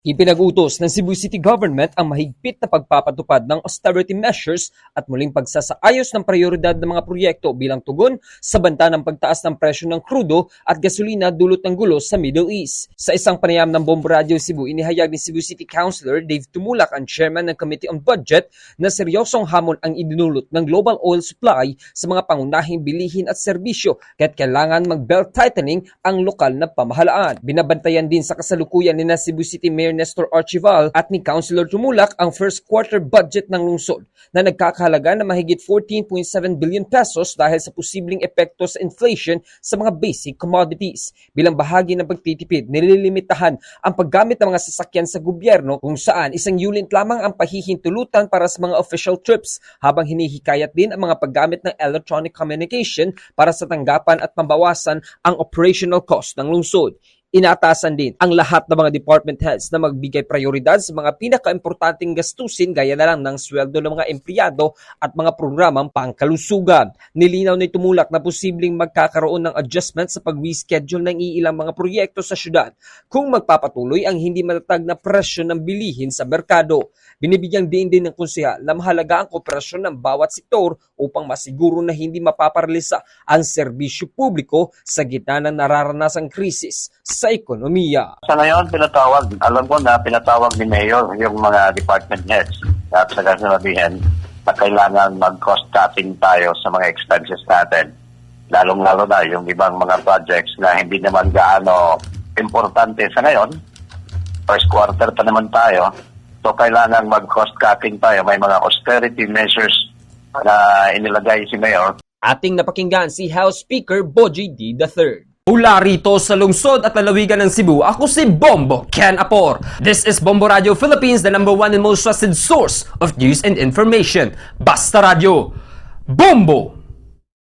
Ipinag-utos ng Cebu City Government ang mahigpit na pagpapatupad ng austerity measures at muling pagsasaayos ng prioridad ng mga proyekto bilang tugon sa banta ng pagtaas ng presyo ng krudo at gasolina dulot ng gulo sa Middle East. Sa isang panayam ng Bombo Radio Cebu, inihayag ni Cebu City Councilor Dave Tumulak, ang chairman ng Committee on Budget, na seryosong hamon ang idinulot ng global oil supply sa mga pangunahing bilihin at serbisyo, kaya't kailangan mag-belt tightening ang lokal na pamahalaan. Binabantayan din sa kasalukuyan ni Cebu City Mayor Nestor Archival at ni Councilor Tumulak ang first quarter budget ng lungsod na nagkakahalaga na mahigit 14.7 billion pesos dahil sa posibleng epekto sa inflation sa mga basic commodities. Bilang bahagi ng pagtitipid, nililimitahan ang paggamit ng mga sasakyan sa gobyerno kung saan isang unit lamang ang pahihintulutan para sa mga official trips, habang hinihikayat din ang mga paggamit ng electronic communication para sa tanggapan at pambawasan ang operational cost ng lungsod. Inaatasan din ang lahat ng mga department heads na magbigay prioridad sa mga pinaka-importanting gastusin gaya na lang ng sweldo ng mga empleyado at mga programang pangkalusugan. Nilinaw ni Tumulak na posibleng magkakaroon ng adjustment sa pag-reschedule ng iilang mga proyekto sa syudad kung magpapatuloy ang hindi matatag na presyo ng bilihin sa merkado. Binibigyang diin din ng konsehal na mahalaga ang kooperasyon ng bawat sektor upang masiguro na hindi mapaparalisa ang serbisyo publiko sa gitna ng nararanasang krisis sa ekonomiya. Sa ngayon, alam ko na pinatawag ni Mayor yung mga department heads at sa kasabihin na kailangan mag-cost cutting tayo sa mga expenses natin. Lalong-lalo na yung ibang mga projects na hindi naman gaano importante sa ngayon. First quarter pa naman tayo. So kailangan mag-cost cutting tayo. May mga austerity measures na inilagay si Mayor. Ating napakinggan si House Speaker Bogie D. III. Mula rito sa lungsod at lalawigan ng Cebu, ako si Bombo Ken Apor. This is Bombo Radio Philippines, the #1 and most trusted source of news and information. Basta Radio. Bombo!